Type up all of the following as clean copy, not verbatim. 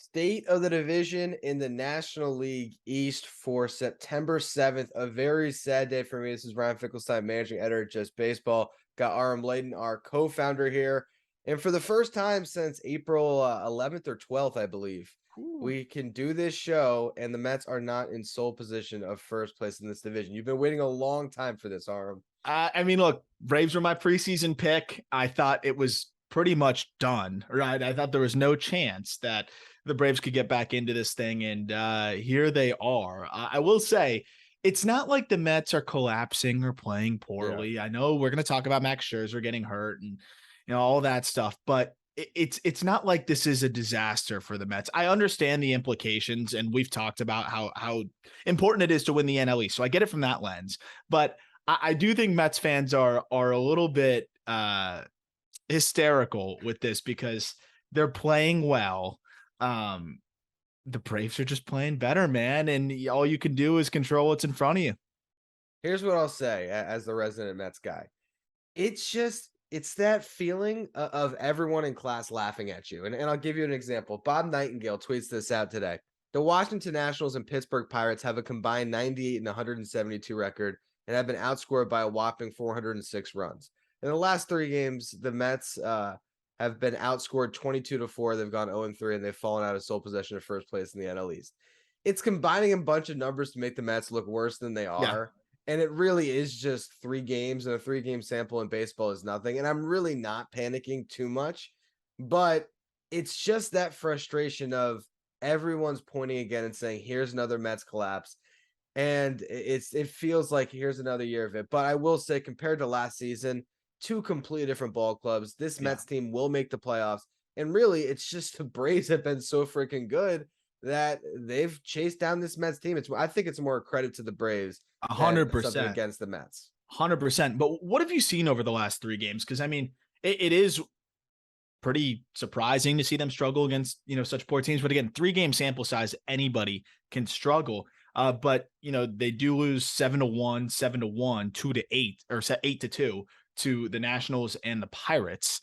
State of the division in the National League East for September 7th. A very sad day for me. This is Ryan Finkelstein, managing editor at Just Baseball. Got Aram Leighton, our co-founder here. And for the first time since April 11th or 12th, I believe, Ooh. we can do this show, and the Mets are not in sole position of first place in this division. You've been waiting a long time for this, Aram. Look, Braves were my preseason pick. I thought it was pretty much done, right? I thought there was no chance that the Braves could get back into this thing, and here they are. I will say, it's not like the Mets are collapsing or playing Yeah. poorly. I know we're going to talk about Max Scherzer getting hurt and all that stuff, but it's not like this is a disaster for the Mets. I understand the implications, and we've talked about how important it is to win the NL East, so I get it from that lens, but I do think Mets fans are a little bit hysterical with this because they're playing well. The Braves are just playing better, man, and all you can do is control what's in front of you. Here's what I'll say as the resident Mets guy. It's that feeling of everyone in class laughing at you. And I'll give you an example. Bob Nightingale tweets this out today. The Washington Nationals and Pittsburgh Pirates have a combined 98 and 172 record and have been outscored by a whopping 406 runs. In the last 3 games, the Mets have been outscored 22-4. They've gone 0-3, and they've fallen out of sole possession of first place in the NL East. It's combining a bunch of numbers to make the Mets look worse than they Yeah, are. And it really is just 3 games, and a 3-game sample in baseball is nothing. And I'm really not panicking too much, but it's just that frustration of everyone's pointing again and saying, here's another Mets collapse. And it feels like here's another year of it. But I will say, compared to last season, two completely different ball clubs. This yeah. Mets team will make the playoffs. And really, it's just the Braves have been so freaking good that they've chased down this Mets team. I think it's more a credit to the Braves A than hundred something percent. against the Mets. 100%. But what have you seen over the last 3 games? Because it is pretty surprising to see them struggle against such poor teams. But again, 3-game sample size, anybody can struggle. But they do lose 7-1, 7-1, 2-8, or 8-2 to the Nationals and the Pirates.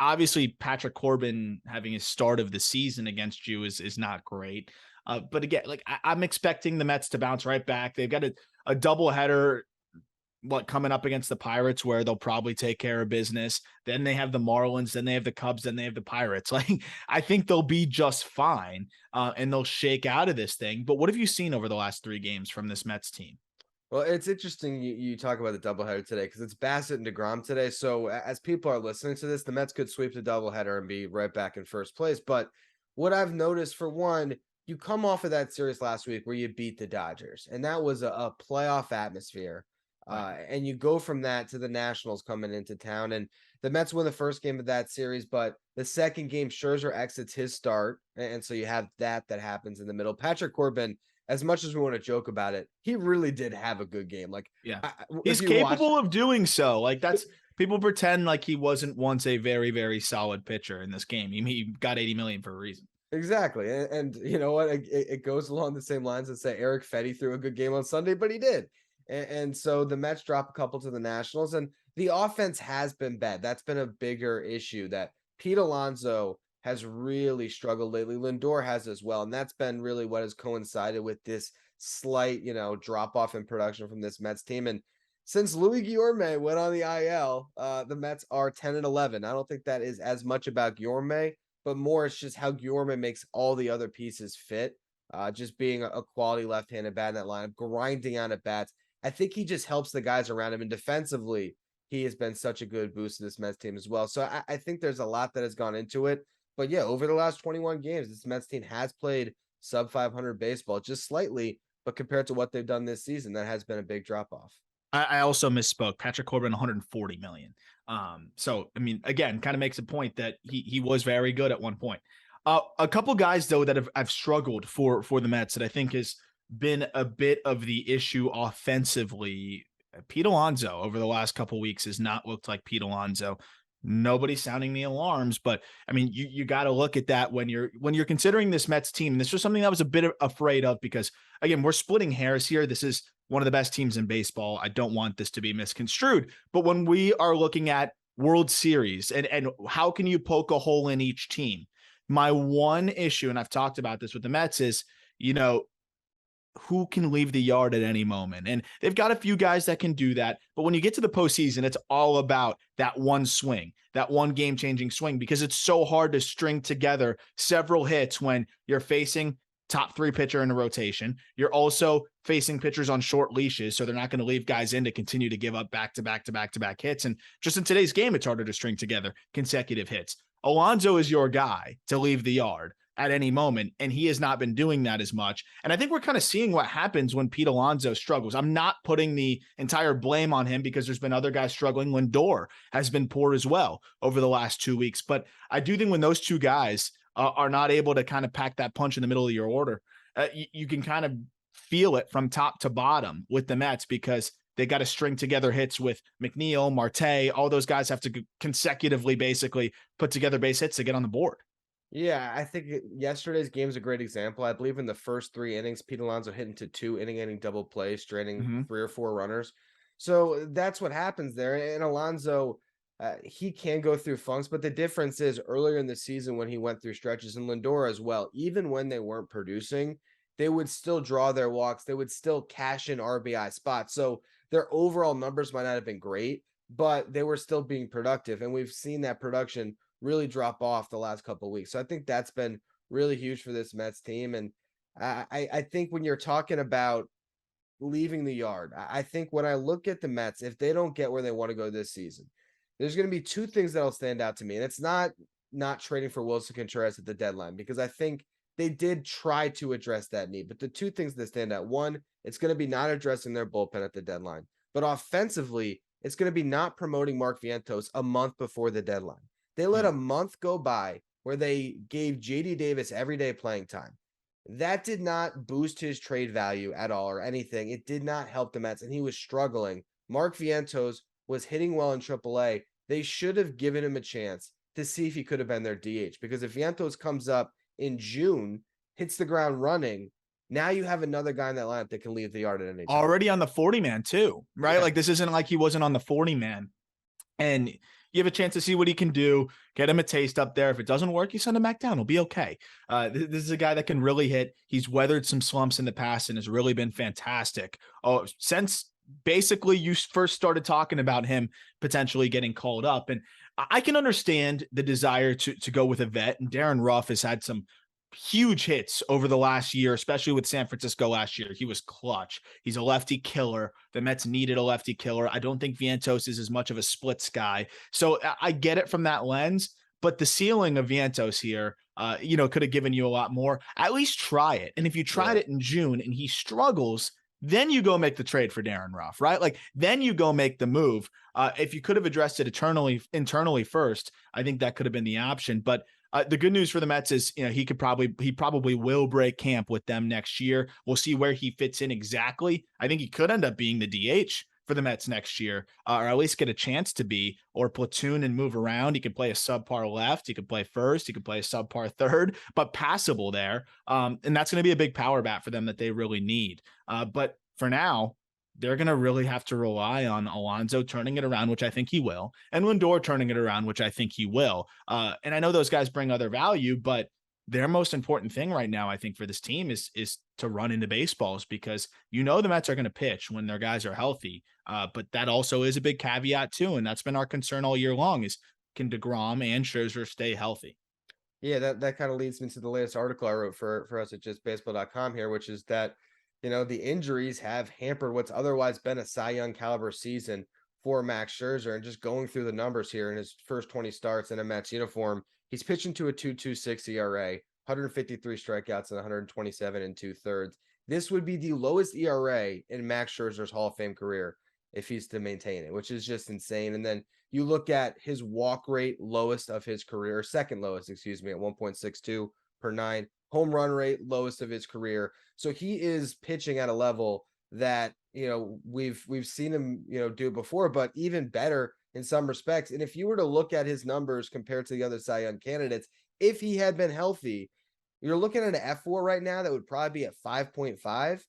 Obviously, Patrick Corbin having his start of the season against you is not great. But again, like I'm expecting the Mets to bounce right back. They've got a doubleheader coming up against the Pirates where they'll probably take care of business. Then they have the Marlins, then they have the Cubs, then they have the Pirates. Like I think they'll be just fine and they'll shake out of this thing. But what have you seen over the last 3 games from this Mets team? Well, it's interesting you talk about the doubleheader today because it's Bassett and DeGrom today. So as people are listening to this, the Mets could sweep the doubleheader and be right back in first place. But what I've noticed, for one, you come off of that series last week where you beat the Dodgers, and that was a playoff atmosphere. Right. And you go from that to the Nationals coming into town, and the Mets win the first game of that series, but the second game, Scherzer exits his start, and so you have that happens in the middle. Patrick Corbin, as much as we want to joke about it, he really did have a good game. Like, Yeah. if He's you watch, capable of doing so. Like that's people pretend like he wasn't once a very, very solid pitcher in this game. He got 80 million for a reason. exactly, and you know what? It goes along the same lines as say Eric Fetty threw a good game on Sunday, but he did. And so the Mets drop a couple to the Nationals, and the offense has been bad. That's been a bigger issue that Pete Alonso has really struggled lately. Lindor has as well, and that's been really what has coincided with this slight, drop off in production from this Mets team. And since Louis Guillorme went on the IL, the Mets are 10-11. I don't think that is as much about Guillorme, but more it's just how Guillorme makes all the other pieces fit. Just being a quality left-handed bat in that lineup, grinding out at bats. I think he just helps the guys around him, and defensively, he has been such a good boost to this Mets team as well. So I think there's a lot that has gone into it. But yeah, over the last 21 games, this Mets team has played sub 500 baseball just slightly, but compared to what they've done this season, that has been a big drop off. I also misspoke. Patrick Corbin, 140 million. So again, kind of makes a point that he was very good at one point. A couple guys though that have struggled for the Mets that I think has been a bit of the issue offensively. Pete Alonso over the last couple weeks has not looked like Pete Alonso. Nobody's sounding the alarms, but you got to look at that when you're considering this Mets team. This was something I was a bit afraid of because again, we're splitting hairs here. This is one of the best teams in baseball. I don't want this to be misconstrued, but when we are looking at World Series and how can you poke a hole in each team? My one issue, and I've talked about this with the Mets, is, you know, who can leave the yard at any moment. And they've got a few guys that can do that. But when you get to the postseason, it's all about that one swing, that one game changing swing, because it's so hard to string together several hits when you're facing top three pitcher in a rotation. You're also facing pitchers on short leashes. So they're not going to leave guys in to continue to give up back to back to back to back hits. And just in today's game, it's harder to string together consecutive hits. Alonso is your guy to leave the yard at any moment, and he has not been doing that as much. And I think we're kind of seeing what happens when Pete Alonso struggles. I'm not putting the entire blame on him because there's been other guys struggling. Lindor has been poor as well over the last 2 weeks. But I do think when those two guys are not able to kind of pack that punch in the middle of your order, you can kind of feel it from top to bottom with the Mets, because they got to string together hits with McNeil, Marte. All those guys have to consecutively basically put together base hits to get on the board. Yeah, I think yesterday's game is a great example. I believe in the first 3 innings, Pete Alonso hit into 2 inning double plays, straining 3 or 4 runners. So that's what happens there. And Alonso, he can go through funks, but the difference is earlier in the season when he went through stretches, and Lindor as well, even when they weren't producing, they would still draw their walks. They would still cash in RBI spots. So their overall numbers might not have been great, but they were still being productive. And we've seen that production really drop off the last couple of weeks. So I think that's been really huge for this Mets team. And I think when you're talking about leaving the yard, I think when I look at the Mets, if they don't get where they want to go this season, there's going to be 2 things that'll stand out to me. And it's not trading for Wilson Contreras at the deadline, because I think they did try to address that need. But the 2 things that stand out: one, it's going to be not addressing their bullpen at the deadline. But offensively, it's going to be not promoting Mark Vientos a month before the deadline. They let a month go by where they gave JD Davis everyday playing time. That did not boost his trade value at all or anything. It did not help the Mets, and he was struggling. Mark Vientos was hitting well in AAA. They should have given him a chance to see if he could have been their DH, because if Vientos comes up in June, hits the ground running, now you have another guy in that lineup that can leave the yard at any time. Already on the 40-man too, right? Yeah. Like, this isn't like he wasn't on the 40-man. And you have a chance to see what he can do, get him a taste up there. If it doesn't work, you send him back down. He'll be okay. This is a guy that can really hit. He's weathered some slumps in the past and has really been fantastic. Oh, since basically you first started talking about him potentially getting called up. And I can understand the desire to go with a vet. And Darren Ruff has had some huge hits over the last year, especially with San Francisco last year. He was clutch. He's a lefty killer. The Mets needed a lefty killer. I don't think Vientos is as much of a splits guy. So I get it from that lens, but the ceiling of Vientos here, could have given you a lot more. At least try it. And if you tried it in June and he struggles, then you go make the trade for Darren Ruff, right? Like, then you go make the move. If you could have addressed it internally first, I think that could have been the option. But the good news for the Mets is, he probably will break camp with them next year. We'll see where he fits in exactly. I think he could end up being the DH for the Mets next year, or at least get a chance to be, or platoon and move around. He could play a subpar left. He could play first. He could play a subpar third, but passable there. And that's going to be a big power bat for them that they really need. But for now, they're going to really have to rely on Alonso turning it around, which I think he will, and Lindor turning it around, which I think he will. And I know those guys bring other value, but their most important thing right now, I think, for this team is to run into baseballs, because the Mets are going to pitch when their guys are healthy. But that also is a big caveat too, and that's been our concern all year long: is can DeGrom and Scherzer stay healthy? Yeah, that kind of leads me to the latest article I wrote for us at justbaseball.com here, which is that the injuries have hampered what's otherwise been a Cy Young caliber season for Max Scherzer. And just going through the numbers here in his first 20 starts in a Mets uniform, he's pitching to a 2.26 ERA, 153 strikeouts, and 127 and 2/3. This would be the lowest ERA in Max Scherzer's Hall of Fame career if he's to maintain it, which is just insane. And then you look at his walk rate, lowest of his career, or second lowest, at 1.62 per 9. Home run rate, lowest of his career. So he is pitching at a level that, we've seen him, do before, but even better in some respects. And if you were to look at his numbers compared to the other Cy Young candidates, if he had been healthy, you're looking at an F4 right now that would probably be at 5.5.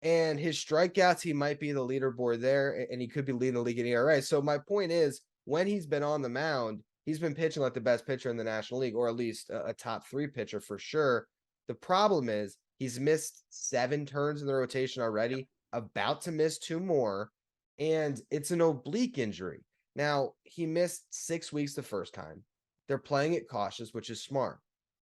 And his strikeouts, he might be the leaderboard there, and he could be leading the league in ERA. So my point is, when he's been on the mound, he's been pitching like the best pitcher in the National League, or at least a top 3 pitcher for sure. The problem is he's missed 7 turns in the rotation already, about to miss 2 more, and it's an oblique injury. Now, he missed 6 weeks the first time. They're playing it cautious, which is smart.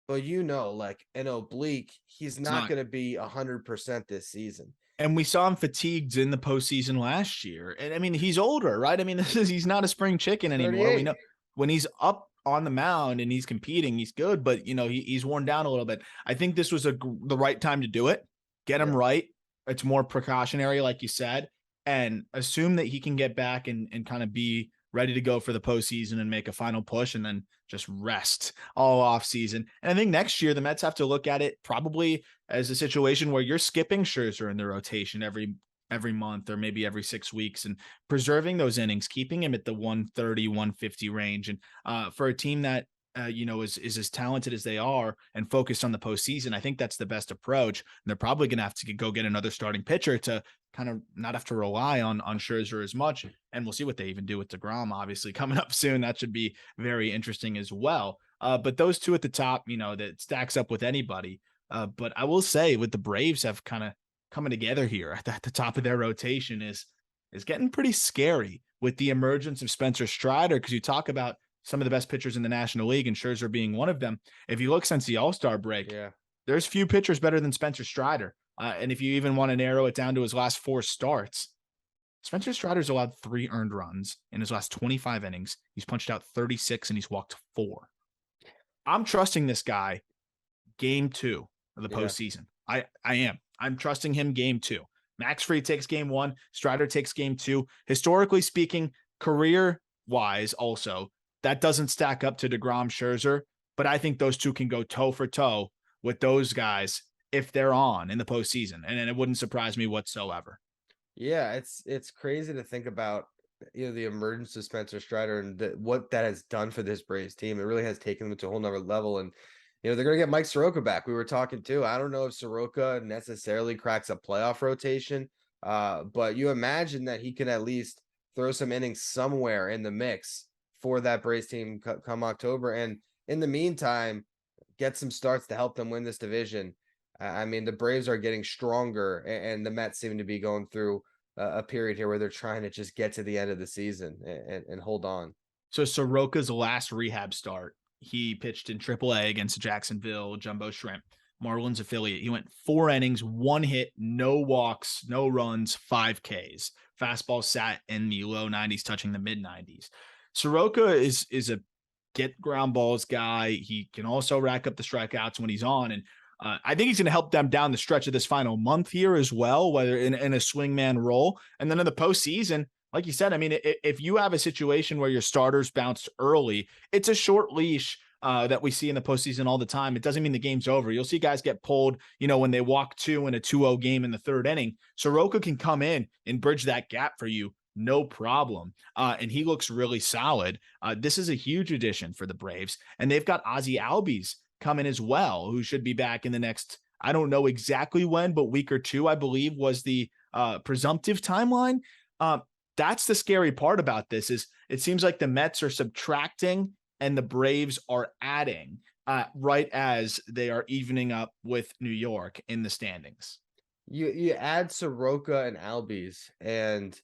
But like an oblique, he's not going to be 100% this season. And we saw him fatigued in the postseason last year. And I mean, he's older, right? I mean, he's not a spring chicken anymore. 38. We know when he's up on the mound and he's competing, he's good, but he's worn down a little bit. I think this was the right time to do it. Get him right. It's more precautionary, like you said, and assume that he can get back and kind of be ready to go for the postseason and make a final push, and then just rest all off season. And I think next year the Mets have to look at it probably as a situation where you're skipping Scherzer in the rotation every month or maybe every 6 weeks, and preserving those innings, keeping him at the 130, 150 range. And for a team that is as talented as they are and focused on the postseason, I think that's the best approach. And they're probably going to have to go get another starting pitcher to kind of not have to rely on Scherzer as much. And we'll see what they even do with DeGrom, obviously, coming up soon. That should be very interesting as well. But those two at the top, that stacks up with anybody. But I will say, with the Braves have kind of coming together here at the top of their rotation is getting pretty scary with the emergence of Spencer Strider, because you talk about some of the best pitchers in the National League and Scherzer being one of them. If you look since the All-Star break, there's few pitchers better than Spencer Strider. And if you even want to narrow it down to his last 4 starts, Spencer Strider's allowed 3 earned runs in his last 25 innings. He's punched out 36 and he's walked 4. I'm trusting this guy game 2 of the postseason. I am. I'm trusting him game 2. Max Fried takes game 1. Strider takes game 2. Historically speaking, career-wise also, that doesn't stack up to DeGrom, Scherzer, but I think those two can go toe for toe with those guys if they're on in the postseason, and it wouldn't surprise me whatsoever. Yeah, it's crazy to think about, the emergence of Spencer Strider and what that has done for this Braves team. It really has taken them to a whole nother level, and they're going to get Mike Soroka back. We were talking too. I don't know if Soroka necessarily cracks a playoff rotation, but you imagine that he can at least throw some innings somewhere in the mix for that Braves team come October. And in the meantime, get some starts to help them win this division. I mean, the Braves are getting stronger, and the Mets seem to be going through a period here where they're trying to just get to the end of the season and hold on. So Soroka's last rehab start, he pitched in AAA against Jacksonville Jumbo Shrimp, Marlins affiliate. He went 4 innings, 1 hit, no walks, no runs, 5 Ks. Fastball sat in the low 90s, touching the mid 90s. Soroka is a get ground balls guy. He can also rack up the strikeouts when he's on. And I think he's going to help them down the stretch of this final month here as well, whether in a swingman role. And then in the postseason, like you said, I mean, if you have a situation where your starters bounced early, it's a short leash that we see in the postseason all the time. It doesn't mean the game's over. You'll see guys get pulled, when they walk 2 in a 2-0 game in the 3rd inning. Soroka can come in and bridge that gap for you. No problem. And he looks really solid. This is a huge addition for the Braves. And they've got Ozzie Albies coming as well, who should be back in the next, I don't know exactly when, but week or 2, I believe, was the presumptive timeline. That's the scary part about this, is it seems like the Mets are subtracting and the Braves are adding right as they are evening up with New York in the standings. You add Soroka and Albies, and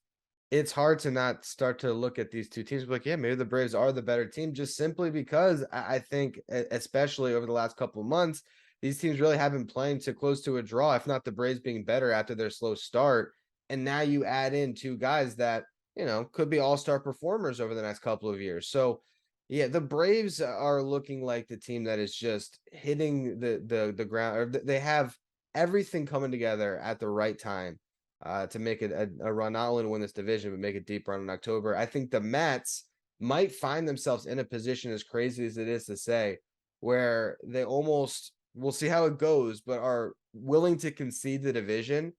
it's hard to not start to look at these two teams like, yeah, maybe the Braves are the better team, just simply because I think, especially over the last couple of months, these teams really have been playing to close to a draw, if not the Braves being better after their slow start. And now you add in 2 guys that, could be all-star performers over the next couple of years. So yeah, the Braves are looking like the team that is just hitting the ground, or they have everything coming together at the right time to make it a run, not only to win this division, but make a deep run in October. I think the Mets might find themselves in a position, as crazy as it is to say, where they almost, we'll see how it goes, but are willing to concede the division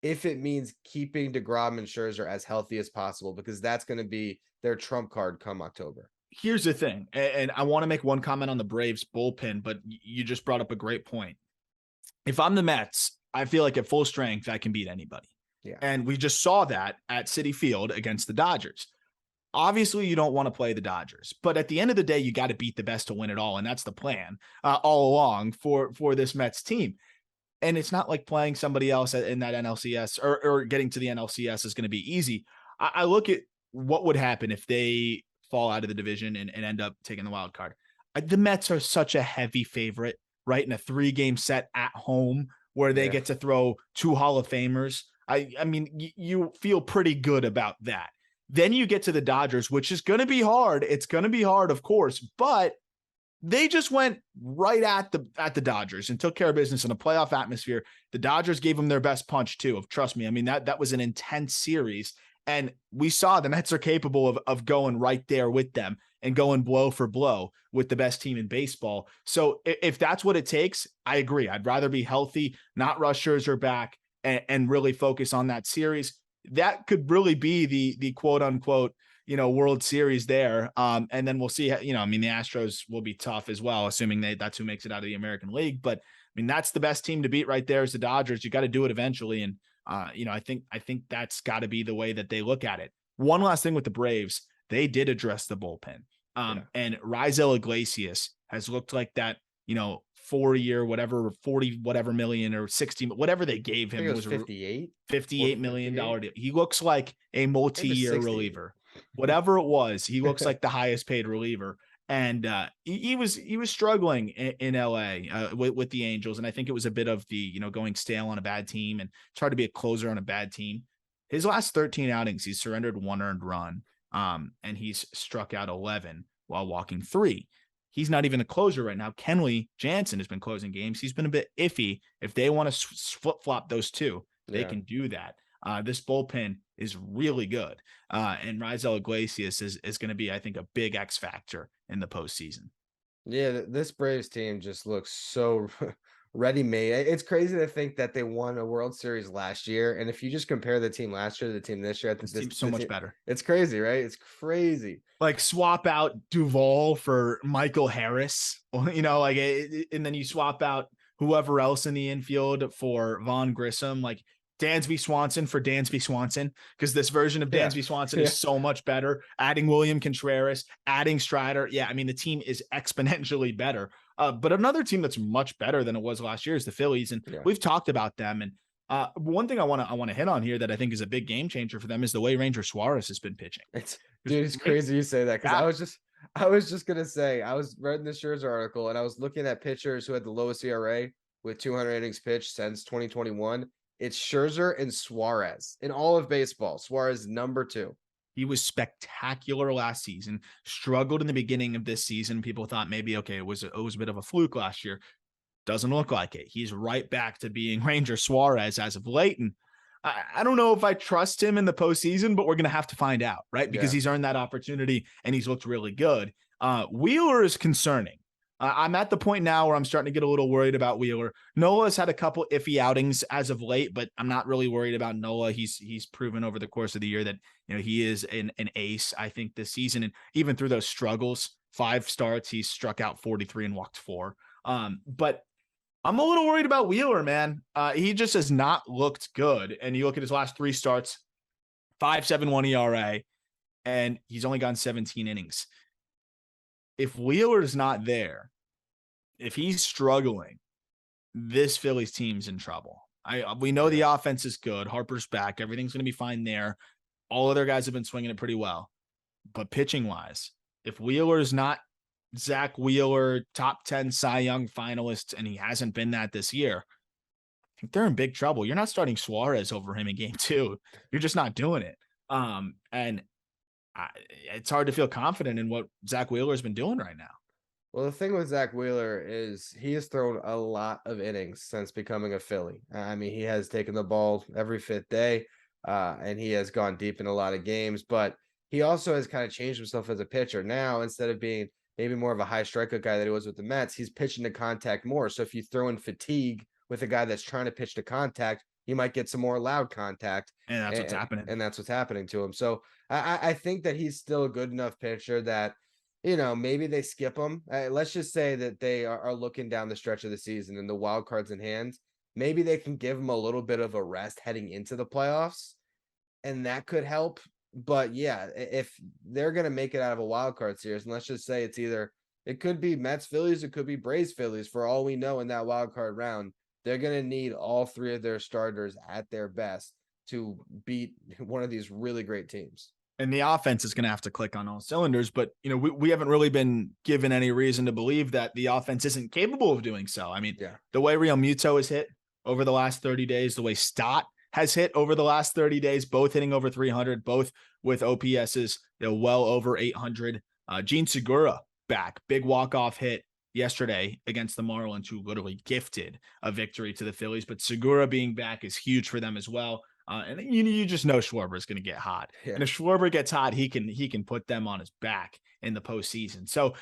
if it means keeping DeGrom and Scherzer as healthy as possible, because that's going to be their trump card come October. Here's the thing, and I want to make one comment on the Braves bullpen, but you just brought up a great point. If I'm the Mets, I feel like at full strength, I can beat anybody. Yeah. And we just saw that at Citi Field against the Dodgers. Obviously, you don't want to play the Dodgers, but at the end of the day, you got to beat the best to win it all, and that's the plan all along for this Mets team. And it's not like playing somebody else in that NLCS or getting to the NLCS is going to be easy. I look at what would happen if they fall out of the division and end up taking the wild card. The Mets are such a heavy favorite, right? In a 3-game set at home where they get to throw 2 Hall of Famers. I mean, you feel pretty good about that. Then you get to the Dodgers, which is going to be hard. It's going to be hard, of course, but they just went right at the Dodgers and took care of business in a playoff atmosphere. The Dodgers gave them their best punch too. Trust me. I mean, that was an intense series, and we saw the Mets are capable of going right there with them and going blow for blow with the best team in baseball. So if that's what it takes, I agree. I'd rather be healthy, not rush Scherzer back, and really focus on that series. That could really be the quote unquote, World Series there. And then we'll see, I mean, the Astros will be tough as well, assuming that's who makes it out of the American League. But I mean, that's the best team to beat right there is the Dodgers. You got to do it eventually. And, I think that's got to be the way that they look at it. One last thing with the Braves, they did address the bullpen. And Raisel Iglesias has looked like that, 4-year, whatever, 40, whatever million or 60, whatever they gave him. It was $58 million deal. He looks like a multi-year reliever. Whatever it was, he looks like the highest paid reliever. And he was struggling in LA with the Angels. And I think it was a bit of the, going stale on a bad team and try to be a closer on a bad team. His last 13 outings, he's surrendered 1 earned run. And he's struck out 11 while walking 3. He's not even a closer right now. Kenley Jansen has been closing games. He's been a bit iffy. If they want to flip-flop those two, they can do that. This bullpen is really good. And Raisel Iglesias is going to be, I think, a big X factor in the postseason. Yeah, this Braves team just looks so ready-made. It's crazy to think that they won a World Series last year. And if you just compare the team last year to the team this year, I think this team's so much better. It's crazy, right? It's crazy. Like swap out Duvall for Michael Harris, and then you swap out whoever else in the infield for Vaughn Grissom, like Dansby Swanson for Dansby Swanson, because this version of Dansby Swanson is so much better. Adding William Contreras, adding Strider. Yeah, I mean, the team is exponentially better. But another team that's much better than it was last year is the Phillies. And we've talked about them. And one thing I want to hit on here that I think is a big game changer for them is the way Ranger Suarez has been pitching. It's crazy you say that, because I was just gonna say, I was reading the Scherzer article and I was looking at pitchers who had the lowest ERA with 200 innings pitched since 2021. It's Scherzer and Suarez in all of baseball. Suarez number 2. He was spectacular last season, struggled in the beginning of this season. People thought maybe, okay, it was a bit of a fluke last year. Doesn't look like it. He's right back to being Ranger Suarez as of late. And I don't know if I trust him in the postseason, but we're going to have to find out, right? Because he's earned that opportunity and he's looked really good. Wheeler is concerning. I'm at the point now where I'm starting to get a little worried about Wheeler. Nola's had a couple iffy outings as of late, but I'm not really worried about Nola. He's proven over the course of the year that he is an ace, I think, this season. And even through those struggles, 5 starts, he's struck out 43 and walked 4. But I'm a little worried about Wheeler, man. He just has not looked good. And you look at his last 3 starts, 5.71 ERA, and he's only gone 17 innings. If Wheeler's not there, if he's struggling, this Phillies team's in trouble. We know the offense is good. Harper's back. Everything's going to be fine there. All other guys have been swinging it pretty well. But pitching-wise, if Wheeler's not Zach Wheeler, top 10 Cy Young finalist, and he hasn't been that this year, I think they're in big trouble. You're not starting Suarez over him in game 2. You're just not doing it. And it's hard to feel confident in what Zach Wheeler's been doing right now. Well, the thing with Zach Wheeler is he has thrown a lot of innings since becoming a Philly. I mean, he has taken the ball every 5th day, and he has gone deep in a lot of games, but he also has kind of changed himself as a pitcher. Now, instead of being maybe more of a high strikeout guy that he was with the Mets, he's pitching to contact more. So if you throw in fatigue with a guy that's trying to pitch to contact, you might get some more loud contact. And that's what's happening. And that's what's happening to him. So I think that he's still a good enough pitcher that, maybe they skip him. Let's just say that they are looking down the stretch of the season and the wild cards in hand. Maybe they can give him a little bit of a rest heading into the playoffs. And that could help But yeah, if they're going to make it out of a wild card series, and let's just say it could be Mets Phillies, it could be Braves Phillies, for all we know in that wild card round, they're going to need all three of their starters at their best to beat one of these really great teams. And the offense is going to have to click on all cylinders, but we haven't really been given any reason to believe that the offense isn't capable of doing so. I mean, the way Real Muto has hit over the last 30 days, the way Stott has hit over the last 30 days, both hitting over 300, both with OPSs, well over 800. Gene Segura back, big walk-off hit yesterday against the Marlins, who literally gifted a victory to the Phillies, but Segura being back is huge for them as well. And you just know Schwarber is going to get hot. Yeah. And if Schwarber gets hot, he can put them on his back in the postseason. So,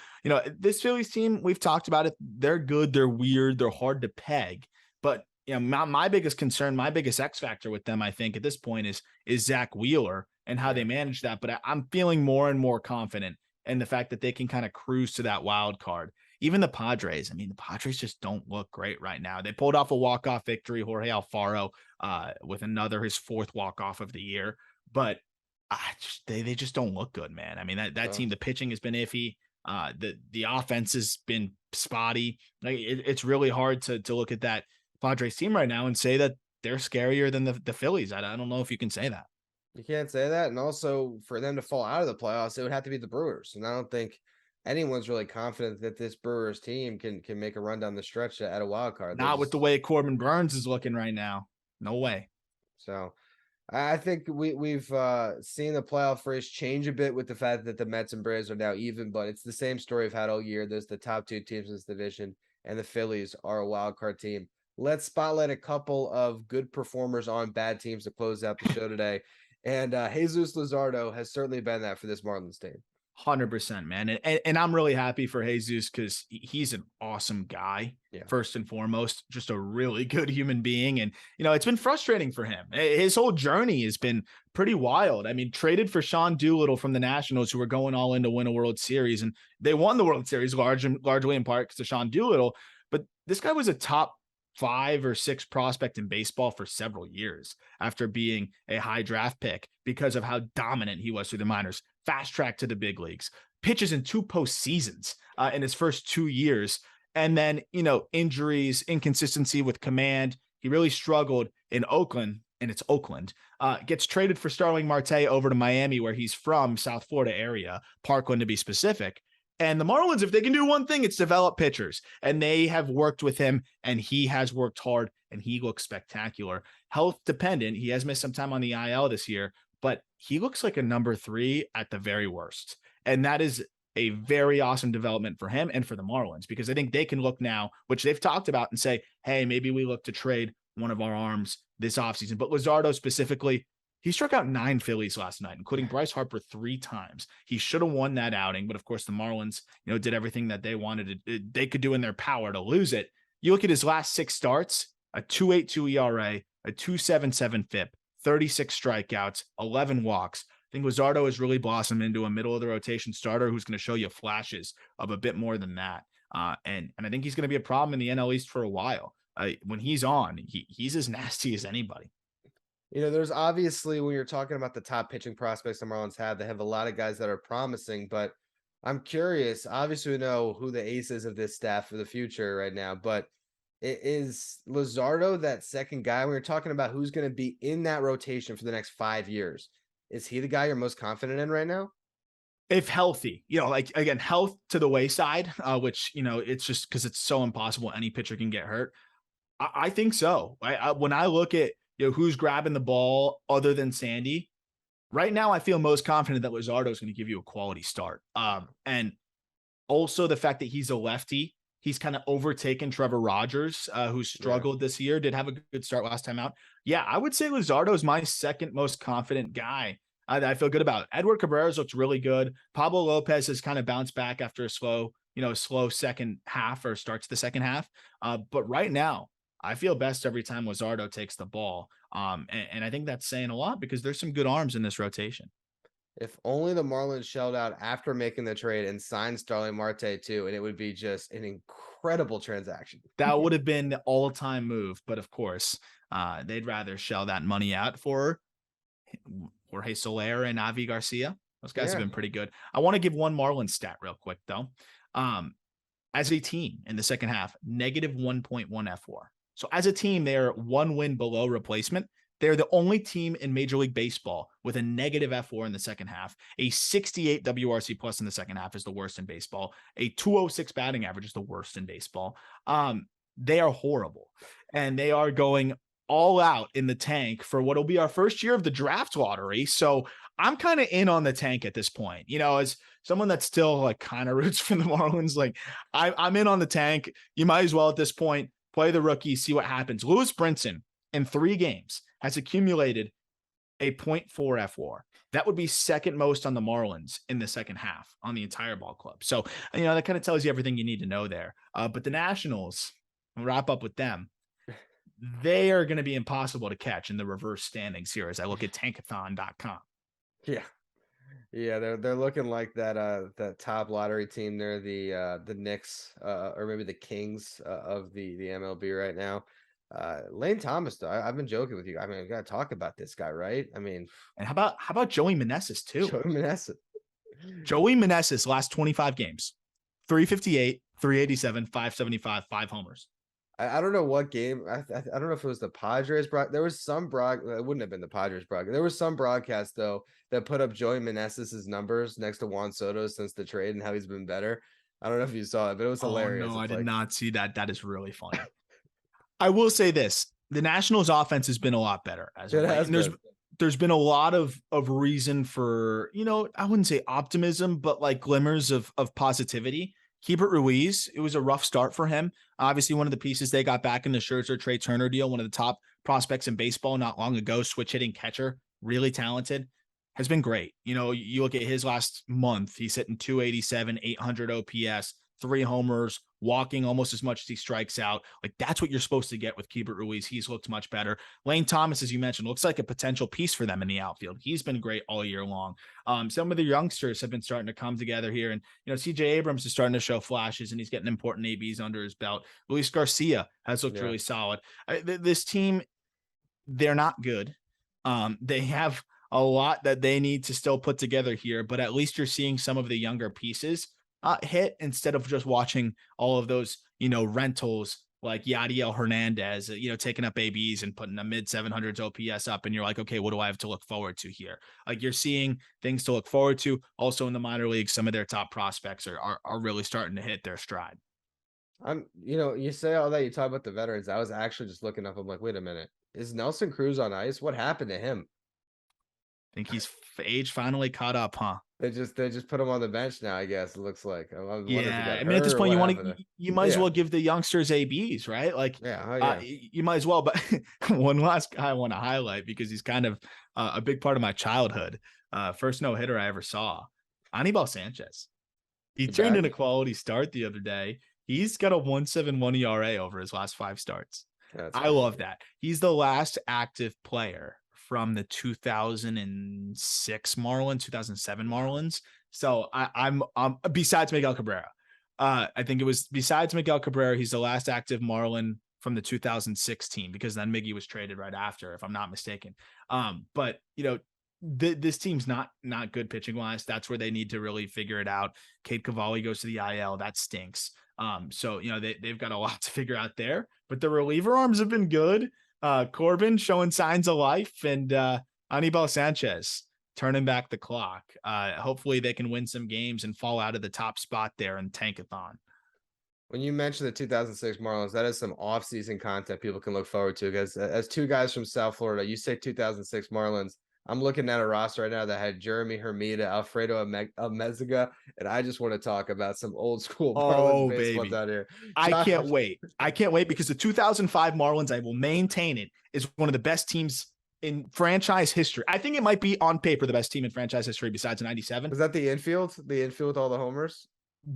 this Phillies team, we've talked about it. They're good. They're weird. They're hard to peg. But, my biggest concern, my biggest X factor with them, I think at this point is Zach Wheeler and how they manage that. But I'm feeling more and more confident in the fact that they can kind of cruise to that wild card. Even the Padres, the Padres just don't look great right now. They pulled off a walk-off victory, Jorge Alfaro, with his fourth walk-off of the year. But they just don't look good, man. That team, the pitching has been iffy. The offense has been spotty. It's really hard to look at that Padres team right now and say that they're scarier than the Phillies. I don't know if you can say that. You can't say that. And also, for them to fall out of the playoffs, it would have to be the Brewers. And I don't think anyone's really confident that this Brewers team can make a run down the stretch at a wild card. Not with the way Corbin Burns is looking right now. No way. So I think we've seen the playoff race change a bit with the fact that the Mets and Braves are now even, but it's the same story we've had all year. There's the top two teams in this division, and the Phillies are a wild card team. Let's spotlight a couple of good performers on bad teams to close out the show today. And Jesus Luzardo has certainly been that for this Marlins team. 100%, man. And I'm really happy for Jesus because he's an awesome guy, first and foremost, just a really good human being. And, it's been frustrating for him. His whole journey has been pretty wild. Traded for Sean Doolittle from the Nationals, who were going all in to win a World Series. And they won the World Series largely in part because of Sean Doolittle. But this guy was a top 5 or 6 prospect in baseball for several years after being a high draft pick because of how dominant he was through the minors. Fast track to the big leagues, pitches in 2 postseasons in his first 2 years. And then, injuries, inconsistency with command. He really struggled in Oakland, and it's Oakland. Gets traded for Starling Marte over to Miami, where he's from, South Florida area, Parkland to be specific. And the Marlins, if they can do one thing, it's develop pitchers. And they have worked with him, and he has worked hard, and he looks spectacular. Health dependent. He has missed some time on the IL this year, but he looks like a number 3 at the very worst. And that is a very awesome development for him and for the Marlins, because I think they can look now, which they've talked about, and say, hey, maybe we look to trade one of our arms this offseason. But Luzardo specifically, he struck out 9 Phillies last night, including Bryce Harper 3 times. He should have won that outing, but of course the Marlins, did everything that they wanted they could do in their power to lose it. You look at his last 6 starts, a 2.82 ERA, a 2.77 FIP, 36 strikeouts, 11 walks. I think Luzardo has really blossomed into a middle of the rotation starter who's going to show you flashes of a bit more than that. And I think he's going to be a problem in the NL East for a while. When he's on, he's as nasty as anybody. There's obviously, when you're talking about the top pitching prospects the Marlins have, they have a lot of guys that are promising, but I'm curious. Obviously, we know who the ace is of this staff for the future right now, but is Luzardo that second guy when you're talking about who's going to be in that rotation for the next 5 years? Is he the guy you're most confident in right now? If healthy, again, health to the wayside, which, it's just because it's so impossible. Any pitcher can get hurt. I think so. When I look at, who's grabbing the ball other than Sandy right now, I feel most confident that Luzardo is going to give you a quality start. And also the fact that he's a lefty, he's kind of overtaken Trevor Rogers, who struggled this year, did have a good start last time out. Yeah, I would say Luzardo is my second most confident guy that I feel good about. Edward Cabrera's looks really good. Pablo Lopez has kind of bounced back after a slow second half, or starts the second half. But right now, I feel best every time Luzardo takes the ball. And I think that's saying a lot because there's some good arms in this rotation. If only the Marlins shelled out after making the trade and signed Starling Marte too, and it would be just an incredible transaction. That would have been the all-time move. But of course, they'd rather shell that money out for Jorge Soler and Avi Garcia. Those guys have Yeah. been pretty good. I want to give one Marlins stat real quick, though. As a team in the second half, negative 1.1 F4. So as a team, they're one win below replacement. They're the only team in Major League Baseball with a negative F4 in the second half. A 68 WRC plus in the second half is the worst in baseball. A 206 batting average is the worst in baseball. They are horrible, and they are going all out in the tank for what will be our first year of the draft lottery. So I'm kind of in on the tank at this point, as someone that still like kind of roots for the Marlins. Like I'm in on the tank. You might as well at this point play the rookie, see what happens. Lewis Brinson in 3 games has accumulated a 0.4 F4. That would be second most on the Marlins in the second half on the entire ball club. So, that kind of tells you everything you need to know there. But the Nationals, I'll wrap up with them. They are going to be impossible to catch in the reverse standings here as I look at tankathon.com. Yeah. Yeah, they're looking like that top lottery team. They're the Knicks or maybe the Kings of the MLB right now. Lane Thomas, though, I've been joking with you. I mean, I gotta talk about this guy, right? I mean, and how about Joey Meneses too? Joey Meneses last 25 games, 358, 387, 575, 5 homers. I don't know what game. I don't know if it was the Padres. There was some it wouldn't have been the Padres broadcast. There was some broadcast though that put up Joey Meneses' numbers next to Juan Soto since the trade and how he's been better. I don't know if you saw it, but it was hilarious. Oh no, I did not see that. That is really funny. I will say this: the Nationals' offense has been a lot better as of late. There's been a lot of reason for, I wouldn't say optimism, but like glimmers of positivity. Keibert Ruiz, it was a rough start for him. Obviously, one of the pieces they got back in the Scherzer Trey Turner deal, one of the top prospects in baseball not long ago, switch hitting catcher, really talented, has been great. You look at his last month, he's hitting 287, 800 OPS, 3 homers, walking almost as much as he strikes out. Like that's what you're supposed to get with Keibert Ruiz. He's looked much better. Lane Thomas, as you mentioned, looks like a potential piece for them in the outfield. He's been great all year long. Some of the youngsters have been starting to come together here, and CJ Abrams is starting to show flashes, and he's getting important ABs under his belt. Luis Garcia has looked really solid. This team, they're not good. They have a lot that they need to still put together here, but at least you're seeing some of the younger pieces hit instead of just watching all of those, rentals like Yadiel Hernandez, taking up ABs and putting a mid 700s OPS up. And you're like, okay, what do I have to look forward to here? Like you're seeing things to look forward to. Also in the minor leagues, some of their top prospects are really starting to hit their stride. You say all that, you talk about the veterans. I was actually just looking up. I'm like, wait a minute. Is Nelson Cruz on ice? What happened to him? I think he's age finally caught up, huh? They just put him on the bench now, I guess. It looks like. Yeah, I mean, at this point, you might as well give the youngsters ABs, right? Like, you might as well. But one last guy I want to highlight because he's kind of a big part of my childhood. First no hitter I ever saw, Anibal Sanchez. He turned in a quality start the other day. He's got a 1.71 ERA over his last 5 starts. I love that. He's the last active player from the 2006 Marlins, 2007 Marlins. So I'm besides Miguel Cabrera. I think it was besides Miguel Cabrera, he's the last active Marlin from the 2006 team because then Miggy was traded right after, if I'm not mistaken. But this team's not good pitching wise. That's where they need to really figure it out. Cade Cavalli goes to the IL. That stinks. So they've got a lot to figure out there, but the reliever arms have been good. Corbin showing signs of life, and Anibal Sanchez turning back the clock. Hopefully they can win some games and fall out of the top spot there in Tankathon. When you mentioned the 2006 Marlins, that is some off-season content people can look forward to. Because as 2 guys from South Florida, you say 2006 Marlins. I'm looking at a roster right now that had Jeremy Hermida, Alfredo Amezaga, and I just want to talk about some old school Marlins baseball down here. I can't wait. I can't wait because the 2005 Marlins, I will maintain it, is one of the best teams in franchise history. I think it might be on paper the best team in franchise history besides 97. Was that the infield? The infield with all the homers?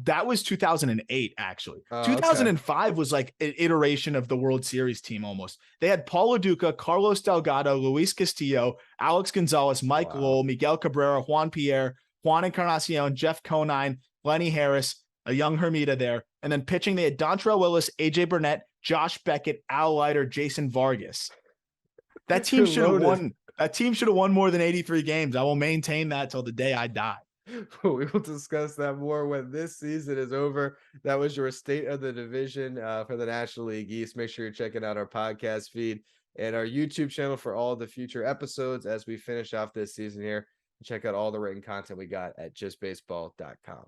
That was 2008, actually. 2005 was like an iteration of the World Series team almost. They had Paulo Duca, Carlos Delgado, Luis Castillo, Alex Gonzalez, Mike Lowell, Miguel Cabrera, Juan Pierre, Juan Encarnacion, Jeff Conine, Lenny Harris, a young Hermida there. And then pitching, they had Dontrell Willis, AJ Burnett, Josh Beckett, Al Leiter, Jason Vargas. That team should have won. That team should have won more than 83 games. I will maintain that till the day I die. We will discuss that more when this season is over. That was your state of the division for the National League East. Make sure you're checking out our podcast feed and our YouTube channel for all the future episodes as we finish off this season here. Check out all the written content we got at justbaseball.com.